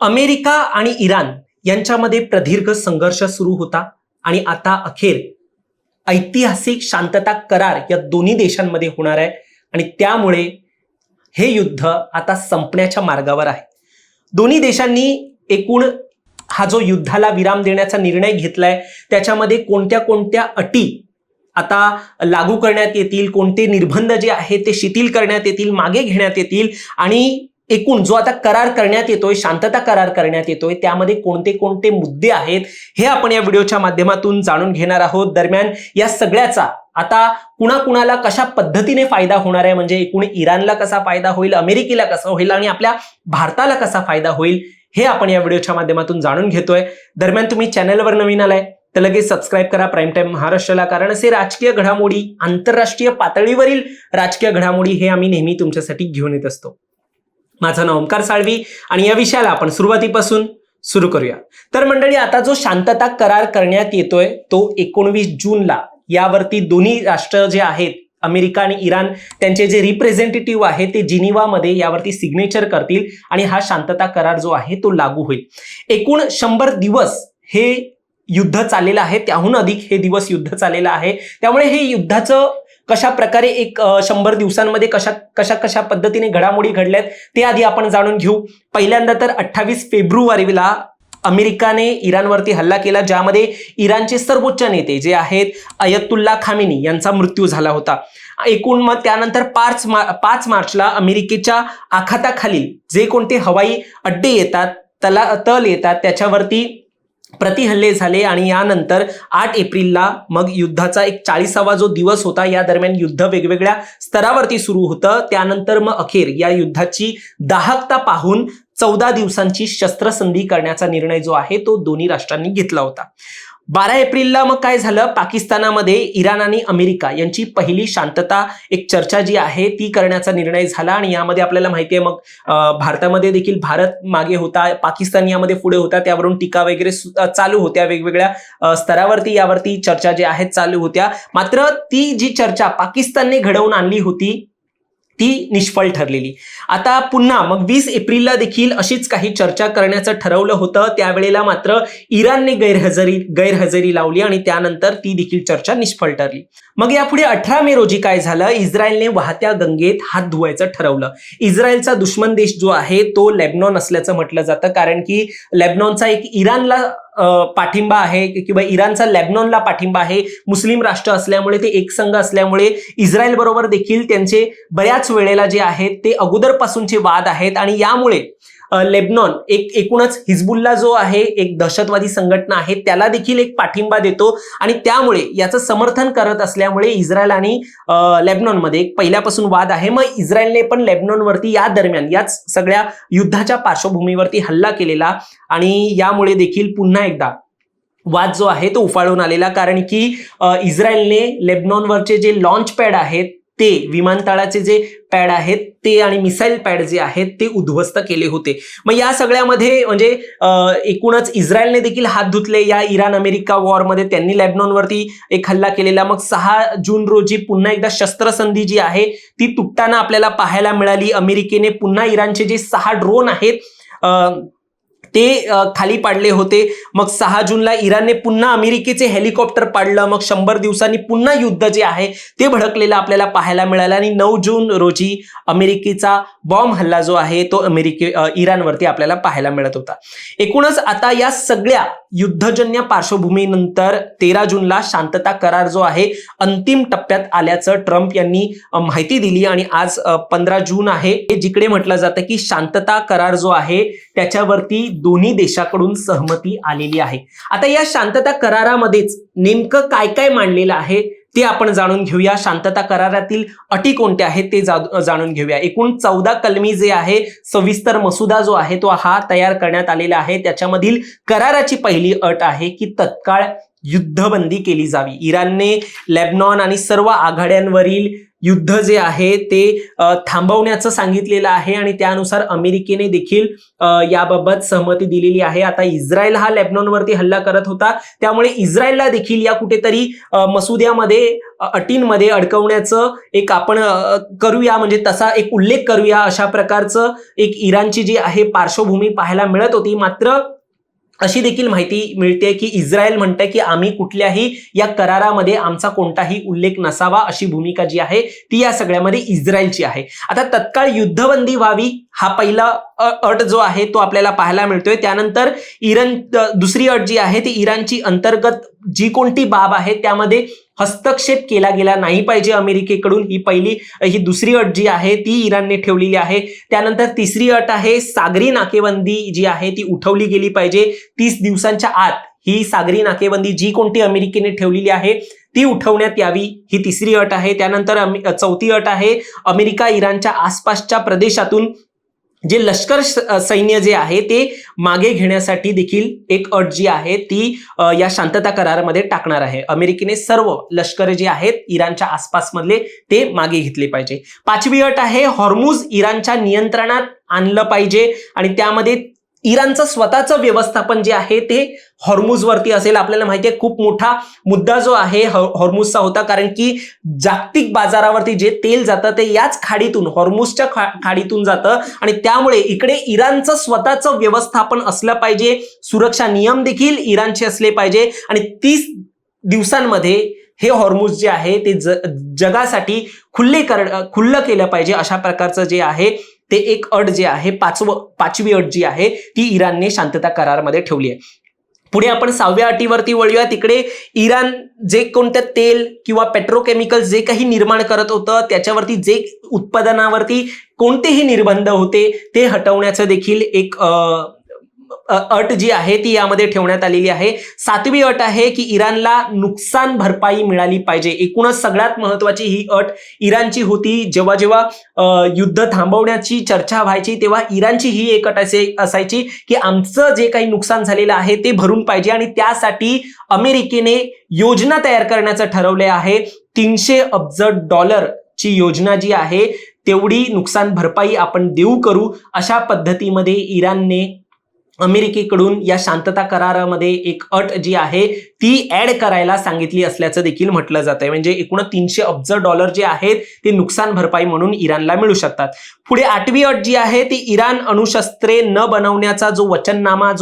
America आणि Iran यांच्यामध्ये प्रदीर्घ संघर्ष सुरू होता आणि आता अखेर ऐतिहासिक शांतता करार या दोन्ही देशांमध्ये होणार आहे आणि त्यामुळे हे युद्ध आता संपण्याच्या मार्गावर आहे। दोन्ही देशांनी एकूण हा जो युद्धाला विराम देण्याचा निर्णय घेतलाय त्याच्यामध्ये कोणत्या कोणत्या अटी आता लागू करण्यात येतील, कोणते निर्बंध जे आहेत ते शिथिल करण्यात येतील, मागे घेण्यात येतील आणि एकूण जो आता करार करण्यात येतोय, शांतता करार करण्यात येतोय, त्यामध्ये कोणते कोणते मुद्दे आहेत हे आपण या व्हिडिओच्या माध्यमातून जाणून घेणार आहोत। दरम्यान या सगळ्याचा आता कुणाकुणाला कशा पद्धतीने फायदा होणार आहे, म्हणजे एकूण इराणला कसा फायदा होईल, अमेरिकेला कसा होईल आणि आपल्या भारताला कसा फायदा होईल हे आपण या व्हिडिओच्या माध्यमातून जाणून घेतोय। दरम्यान तुम्ही चॅनलवर नवीन आलाय तर लगेच सबस्क्राइब करा प्राईम टाइम महाराष्ट्राला, कारण असे राजकीय घडामोडी, आंतरराष्ट्रीय पातळीवरील राजकीय घडामोडी हे आम्ही नेहमी तुमच्यासाठी घेऊन येत असतो। माझं नाव ओमकार साळवी आणि या विषयाला आपण सुरुवातीपासून सुरू करूया। तर मंडळी, आता जो शांतता करार करण्यात येतोय तो 19 जूनला यावरती दोन्ही राष्ट्र जे आहेत अमेरिका आणि इराण त्यांचे जे रिप्रेझेंटेटिव्ह आहेत ते जिनिवामध्ये यावरती सिग्नेचर करतील आणि हा शांतता करार जो आहे तो लागू होईल। एकूण 100 दिवस हे युद्ध चाललेलं आहे, त्याहून अधिक हे दिवस युद्ध चाललेलं आहे। त्यामुळे हे युद्धाचं कशा प्रकारे एक 100 दिवसांमध्ये कशा पद्धतीने घडामोडी घडल्यात ते आधी आपण जाणून घेऊ। पहिल्यांदा तर 28 फेब्रुवारीला अमेरिकाने इराणवरती हल्ला केला, ज्यामध्ये इराणचे सर्वोच्च नेते जे आहेत अयतुल्ला खामेनी यांचा मृत्यू झाला होता। एकूण मग त्यानंतर 5 मार्चला अमेरिकेच्या आखाताखालील जे कोणते हवाई अड्डे येतात, तल येतात, त्याच्यावरती प्रतिहल्ले झाले आणि यानंतर 8 एप्रिलला मग युद्धाचा एक 40वा जो दिवस होता, या दरम्यान युद्ध वेगवेगळ्या स्तरावरती सुरू होतं। त्यानंतर मग अखेर या युद्धाची दाहकता पाहून 14 दिवसांची शस्त्रसंधी करण्याचा निर्णय जो आहे तो दोन्ही राष्ट्रांनी घेतला होता। 12 एप्रिलला मग काय झालं, पाकिस्तानामध्ये इराण आणि अमेरिका यांची पहिली शांतता एक चर्चा जी आहे ती करण्याचा निर्णय झाला आणि यामध्ये आपल्याला माहिती आहे मग भारतामध्ये देखील भारत मागे होता, पाकिस्तान यामध्ये पुढे होता, त्यावरून टीका वगैरे चालू होत्या, वेगवेगळ्या स्तरावरती यावरती चर्चा ज्या आहेत चालू होत्या। मात्र ती जी चर्चा पाकिस्तानने घडवून आणली होती ती निष्फळ ठरलेली। आता पुन्हा मग 20 एप्रिलला देखील अशीच काही चर्चा करण्याचं ठरवलं होतं, त्यावेळेला मात्र इराणने गैरहजेरी लावली आणि त्यानंतर ती देखील चर्चा निष्फळ ठरली। मग यापुढे 18 मे रोजी काय झालं, इस्रायलने वाहत्या गंगेत हात धुवायचं ठरवलं। इस्रायलचा दुश्मन देश जो आहे तो लेबनॉन असल्याचं म्हटलं जातं, कारण की लेबनॉनचा एक इराणला पाठिंबा आहे किंवा इराणचा लेबनॉनला पाठिंबा आहे। मुस्लिम राष्ट्र असल्यामुळे ते एकसंघ असल्यामुळे इस्रायल बरोबर देखील त्यांचे बऱ्याच वेळेला जे आहेत ते अगोदरपासूनचे वाद आहेत आणि यामुळे लेबनॉन एकूणच हिजबुल्ला जो आहे एक दहशतवादी संघटना आहे त्याला देखील एक पाठिंबा देतो आणि त्यामुळे याचं समर्थन करत असल्यामुळे इस्रायल आणि लेबनॉनमध्ये एक पहिल्यापासून वाद आहे। मग इस्रायलने पण लेबनॉनवरती या दरम्यान याच सगळ्या युद्धाच्या पार्श्वभूमीवरती हल्ला केलेला आणि यामुळे देखील पुन्हा एकदा वाद जो आहे तो उफाळून आलेला, कारण की इस्रायलने लेबनॉनवरचे जे लॉन्च पॅड आहेत ते विमानतळाचे जे पॅड आहेत ते आणि मिसाईल पॅड जे आहेत ते उद्ध्वस्त केले होते। मग या सगळ्यामध्ये म्हणजे एकूणच इस्रायलने देखील हात धुतले या इराण अमेरिका वॉरमध्ये, त्यांनी लेबनॉनवरती एक हल्ला केलेला। मग 6 जून रोजी पुन्हा एकदा शस्त्रसंधी जी आहे ती तुटताना आपल्याला पाहायला मिळाली। अमेरिकेने पुन्हा इराणचे जे 6 ड्रोन आहेत ते खाली पाडले होते। मग 6 जूनला इराणने पुन्हा अमेरिकेचे हेलिकॉप्टर पाडलं। मग 100 दिवसांनी पुन्हा युद्ध जे आहे ते भडकलेलं आपल्याला पाहायला मिळालं आणि 9 जून रोजी अमेरिकेचा बॉम्ब हल्ला जो आहे तो इराणवरती आपल्याला पाहायला मिळत होता। एकूणच आता या सगळ्या युद्धजन्य पार्श्वभूमीनंतर 13 जूनला शांतता करार जो आहे अंतिम टप्प्यात आल्याचं ट्रम्प यांनी माहिती दिली आणि आज 15 जून आहे, जिकडे म्हटलं जातं की शांतता करार जो आहे त्याच्यावरती दोन्ही देशाकडून सहमती आलेली आहे। आता या शांतता करारामध्येच नेमकं काय काय मांडलेलं आहे ते आपण जाणून घेऊया। शांतता करारातील अटी कोणत्या आहेत ते जाणून घेऊया। एकूण 14 कलमी जे आहे सविस्तर मसुदा जो आहे तो हा तयार करण्यात आलेला आहे। त्याच्यामधील कराराची पहिली अट आहे की तत्काळ युद्धबंदी केली जावी। इराणने लेबनॉन आणि सर्व आघाड्यांवरील युद्ध जे आहे ते थांबवण्याचं सांगितलेलं आहे आणि त्यानुसार अमेरिकेने देखील याबाबत सहमती दिलेली आहे. आता इस्रायल हा लेबनॉनवरती हल्ला करत होता, त्यामुळे इस्रायलला देखील या कुठेतरी मसुद्यामध्ये अटींमध्ये अडकवण्याचं एक आपण करूया, म्हणजे तसा एक उल्लेख करूया, अशा प्रकारचं एक इराणची जी आहे पार्श्वभूमी पाहायला मिळत होती. मात्र अशी देखील माहिती मिळते की इस्रायल म्हणते की आम्ही कुठल्याही या करारामध्ये आमचा कोणताही उल्लेख नसावा, अशी भूमिका जी आहे ती या सगळ्यामध्ये इस्रायलची आहे. आता तत्काळ युद्धबंदी व्हावी हा पहिला अट जो आहे तो आपल्याला पाहायला मिळतोय. त्यानंतर दुसरी अट जी आहे ती इराणची अंतर्गत जी कोणती बाब आहे त्यामध्ये हस्तक्षेप केला गेला नाही पाहिजे अमेरिकेकडून, ही दुसरी अट जी आहे ती इराणने ठेवलेली आहे. त्यानंतर तिसरी अट आहे सागरी नाकेबंदी जी आहे ती उठवली गेली पाहिजे. 30 दिवसांच्या आत ही सागरी नाकेबंदी जी कोणती अमेरिकेने ठेवलेली आहे ती उठवण्यात यावी, ही तिसरी अट आहे. त्यानंतर चौथी अट आहे अमेरिका इराणच्या आसपासच्या प्रदेशातून जे लष्कर सैन्य जे आहे ते मागे घेण्यासाठी देखील एक अट जी आहे ती या शांतता करारामध्ये टाकणार आहे. अमेरिकेने सर्व लष्कर जे आहेत इराणच्या आसपास मधले ते मागे घेतले पाहिजे. पाचवी अट आहे हॉर्मुझ इराणच्या नियंत्रणात आणलं पाहिजे आणि त्यामध्ये इराणचं स्वतःचं व्यवस्थापन जे आहे ते हॉर्मुझवरती असेल. आपल्याला माहिती आहे खूप मोठा मुद्दा जो आहे हॉर्मुझचा होता, कारण की जागतिक बाजारावरती जे तेल जातं ते याच खाडीतून, हॉर्मुझच्या खाडीतून जातं आणि त्यामुळे इकडे इराणचं स्वतःचं व्यवस्थापन असलं पाहिजे. सुरक्षा नियम देखील इराणचे असले पाहिजे आणि 30 दिवसांमध्ये हे हॉर्मुझ जे आहे ते जगासाठी खुल्लं केलं पाहिजे. अशा प्रकारचं जे आहे ते एक अट जे आहे पाचवी अट जी आहे ती इराणने शांतता करारामध्ये ठेवली आहे. पुढे आपण 6व्या अटीवरती वळूया. तिकडे इराण जे कोणतं तेल किंवा पेट्रोकेमिकल्स जे काही निर्माण करत होतं त्याच्यावरती जे उत्पादनावरती कोणतेही निर्बंध होते ते हटवण्याचं देखील एक अट जी आहे ती यामध्ये ठेवण्यात आलेली आहे. 7वी अट आहे की इराणला नुकसान भरपाई मिळाली पाहिजे. एकूणच सगळ्यात महत्वाची ही अट इराणची होती. जेव्हा जेव्हा युद्ध थांबवण्याची चर्चा व्हायची तेव्हा इराणची ही एक अट असायची की आमचं जे काही नुकसान झालेलं आहे ते भरून पाहिजे आणि त्यासाठी अमेरिकेने योजना तयार करण्याचं ठरवले आहे. $300 अब्ज ची योजना जी आहे तेवढी नुकसान भरपाई आपण देऊ करू, अशा पद्धतीमध्ये इराणने अमेरिकेकडून या शांतता करारामध्ये एक अट जी आहे ती ऍड करायला सांगितली असल्याचं देखील म्हटलं जात आहे. म्हणजे एकूण $300 अब्ज जे आहेत ते नुकसान भरपाई म्हणून इराणला मिळू शकतात. पुढे 8वी अट जी आहे ती इराण अणुशस्त्रे न बनवण्याचा जो वचननामा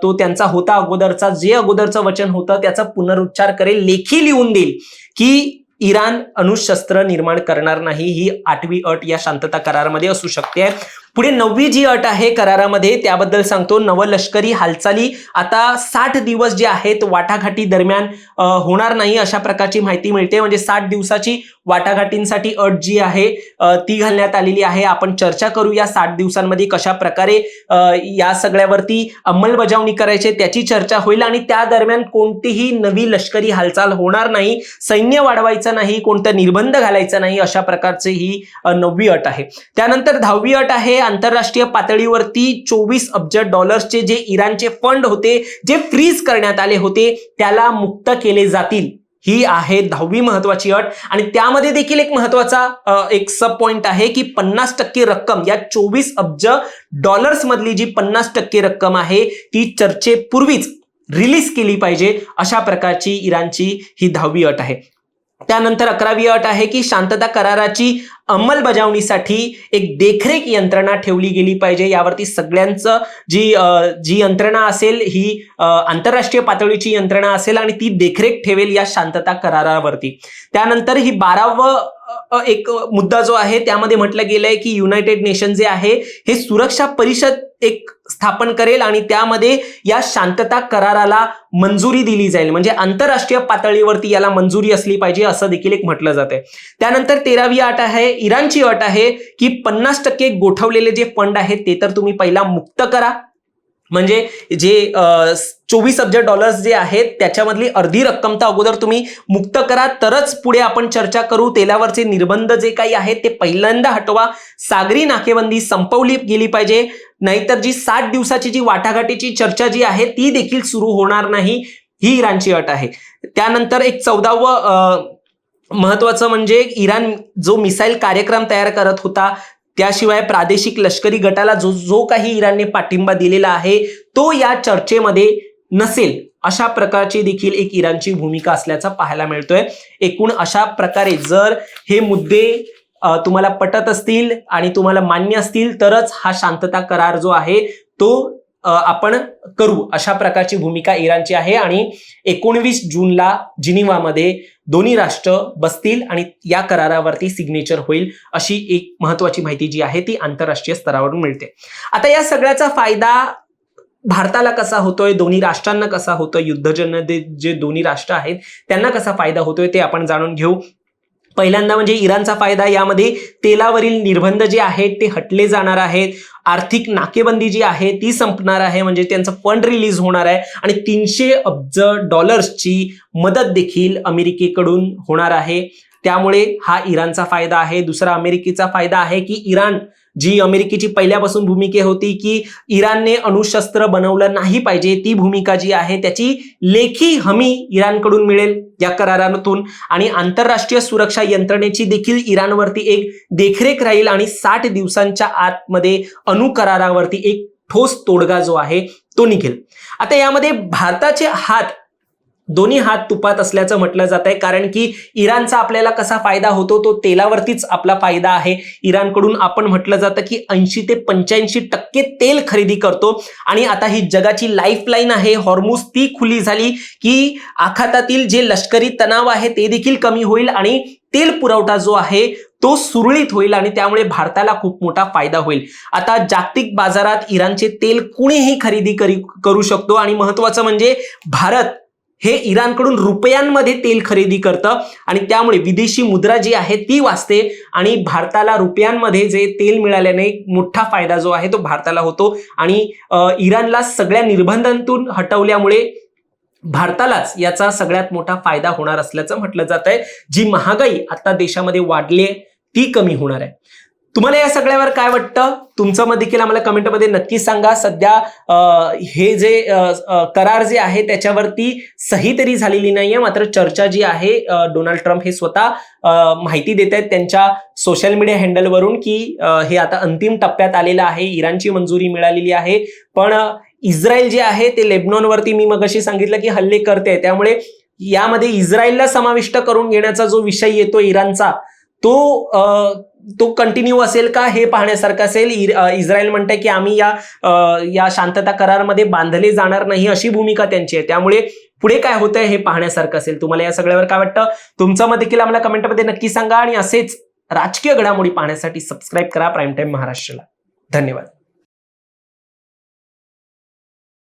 तो त्यांचा होता अगोदरचं वचन होतं त्याचा पुनरुच्चार करेल, लेखी लिहून देईल की इराण अणुशस्त्र निर्माण करणार नाही. ही 8वी अट या शांतता करारामध्ये असू शकते. पुढे 9वी जी अट आहे करारामध्ये त्याबद्दल सांगतो. नवलष्करी हालचाली आता 60 दिवस जे आहेत वाटाघाटी दरम्यान होणार नाही, अशा प्रकारची माहिती मिळते. म्हणजे 60 दिवसाची वाटाघाटींसाठी अट जी आहे ती घालण्यात आलेली आहे. आपण चर्चा करू या 60 दिवसांमध्ये कशा प्रकारे या सगळ्यावरती अंमलबजावणी करायची त्याची चर्चा होईल आणि त्या दरम्यान कोणतीही नवी लष्करी हालचाल होणार नाही, सैन्य वाढवायचं नाही, कोणतं निर्बंध घालायचा नाही, अशा प्रकारची ही 9वी अट आहे. त्यानंतर 10वी अट आहे आंतरराष्ट्रीय पातळीवरती $24 अब्ज जे इराणचे फंड होते जे फ्रीज करण्यात आले होते त्याला मुक्त केले जातील. ही आहे 10वी महत्वाची अट आणि त्यामध्ये देखील एक महत्वाचा एक सब पॉइंट आहे की 50% रक्कम या $24 अब्ज मधली जी 50% रक्कम आहे ती चर्चेपूर्वीच रिलीज केली पाहिजे, अशा प्रकारची इराणची ही 10वी अट आहे. त्यानंतर 11वी अट आहे की शांतता कराराची अंमलबजावणीसाठी एक देखरेख यंत्रणा ठेवली गेली पाहिजे. यावरती सगळ्यांचं जी यंत्रणा असेल ही आंतरराष्ट्रीय पातळीची यंत्रणा असेल आणि ती देखरेख ठेवेल या शांतता करारावरती. त्यानंतर ही 12व एक मुद्दा जो आहे त्यामध्ये म्हटलं गेलंय की युनायटेड नेशन जे आहे हे सुरक्षा परिषद एक स्थापन करेल आणि त्यामध्ये या शांतता कराराला मंजुरी दिली जाईल. म्हणजे आंतरराष्ट्रीय पातळीवरती याला मंजुरी असली पाहिजे असं देखील एक म्हटलं जाते. त्यानंतर 13वी अट आहे इराणची अट आहे की 50% गोठवलेले जे फंड आहेत ते तर तुम्ही पहिला मुक्त करा. म्हणजे जे $24 अब्ज जे आहेत त्याच्यामधली अर्धी रक्कम तर अगोदर तुम्ही मुक्त करा, तरच पुढे आपण चर्चा करू. तेलावरचे निर्बंध जे काही आहेत ते पहिल्यांदा हटवा. सागरी नाकेबंदी संपवली गेली पाहिजे, नाहीतर जी 60 दिवसाची जी वाटाघाटीची चर्चा जी आहे ती देखील सुरू होणार नाही. ही इराणची अट आहे. त्यानंतर एक 14व महत्वाचं म्हणजे इराण जो मिसाईल कार्यक्रम तयार करत होता, त्याशिवाय प्रादेशिक लष्करी गटाला जो काही इराणने पाठिंबा दिलेला आहे तो या चर्चेमध्ये नसेल, अशा प्रकारची देखील एक इराणची भूमिका असल्याचं पाहायला मिळतोय. एकूण अशा प्रकारे जर हे मुद्दे तुम्हाला पटत असतील आणि तुम्हाला मान्य असतील तरच हा शांतता करार जो आहे तो आपण करू, अशा प्रकारची भूमिका इराणची आहे. आणि 19 जूनला जिनिव्हामध्ये दोन्ही राष्ट्र बसतील आणि या करारावरती सिग्नेचर होईल, अशी एक महत्वाची माहिती जी आहे ती आंतरराष्ट्रीय स्तरावरून मिळते. आता या सगळ्याचा फायदा भारताला कसा होतोय, दोन्ही राष्ट्रांना कसा होतोय, युद्धजन्य जे दोन्ही राष्ट्र आहेत त्यांना कसा फायदा होतोय ते आपण जाणून घेऊ. पहिल्यांदा म्हणजे इराणचा फायदा, यामध्ये तेलावरील निर्बंध जे आहेत ते हटले जाणार आहेत, आर्थिक नाकेबंदी जी आहे ती संपणार आहे, म्हणजे त्यांचं फंड रिलीज होणार आहे आणि 300 अब्ज डॉलर्सची मदत देखील अमेरिकेकडून होणार आहे. त्यामुळे हा इराणचा फायदा आहे. दुसरा अमेरिकेचा फायदा आहे की इराण, जी अमेरिकेची पहिल्यापासून भूमिका होती की इराणने अणुशस्त्र बनवलं नाही पाहिजे, ती भूमिका जी आहे त्याची लेखी हमी इराणकडून मिळेल या करारातून. आणि आंतरराष्ट्रीय सुरक्षा यंत्रणेची देखील इराणवरती एक देखरेख राहील आणि 60 दिवसांच्या आतमध्ये अणु करारावरती एक ठोस तोडगा जो आहे तो निघेल. आता यामध्ये भारताचे दोन्ही हात तुपात असल्याचं म्हटलं जात आहे, कारण की इराणचा आपल्याला कसा फायदा होतो तो तेलावरतीच आपला फायदा आहे. इराणकडून आपण म्हटलं जातं की 80 ते 85% तेल खरेदी करतो आणि आता ही जगाची लाईफलाईन आहे हॉर्मुझ, ती खुली झाली की आखातातील जे लष्करी तणाव आहे ते देखील कमी होईल आणि तेल पुरवठा जो आहे तो सुरळीत होईल आणि त्यामुळे भारताला खूप मोठा फायदा होईल. आता जागतिक बाजारात इराणचे तेल कुणीही खरेदी करू शकतो आणि महत्वाचं म्हणजे भारत हे इराणकडून रुपयांमध्ये तेल खरेदी करतं आणि त्यामुळे विदेशी मुद्रा जी आहे ती वाचते आणि भारताला रुपयांमध्ये जे तेल मिळाल्याने मोठा फायदा जो आहे तो भारताला होतो. आणि इराणला सगळ्या निर्बंधांतून हटवल्यामुळे भारतालाच याचा सगळ्यात मोठा फायदा होणार असल्याचं म्हटलं जात आहे. जी महागाई आता देशामध्ये वाढली आहे ती कमी होणार आहे. तुम्हाला या सगळ्यावर काय वाटतं, तुमचं मत देखील आम्हाला कमेंटमध्ये नक्की सांगा. सध्या हे जे करार जे आहे त्याच्यावरती सही तरी झालेली नाहीये, मात्र चर्चा जी आहे डोनाल्ड ट्रम्प हे स्वतः माहिती देत आहेत त्यांच्या सोशल मीडिया हँडलवरून की हे आता अंतिम टप्प्यात आलेलं आहे, इराणची मंजुरी मिळालेली आहे. पण इस्रायल जे आहे ते लेबनॉनवरती मी मगाशी सांगितलं की हल्ले करते, त्यामुळे यामध्ये इस्रायलला समाविष्ट करून घेण्याचा जो विषय येतो इराणचा तो कंटिन्यू असेल का हे पाहण्यासारखं असेल. इस्रायल म्हणतंय की आम्ही या शांतता करारामध्ये बांधले जाणार नाही, अशी भूमिका त्यांची आहे. त्यामुळे पुढे काय होतंय हे पाहण्यासारखं असेल. तुम्हाला या सगळ्यावर काय वाटतं, तुमचं मत देखील आम्हाला कमेंटमध्ये नक्की सांगा आणि असेच राजकीय घडामोडी पाहण्यासाठी सबस्क्राईब करा प्राईम टाइम महाराष्ट्राला. धन्यवाद.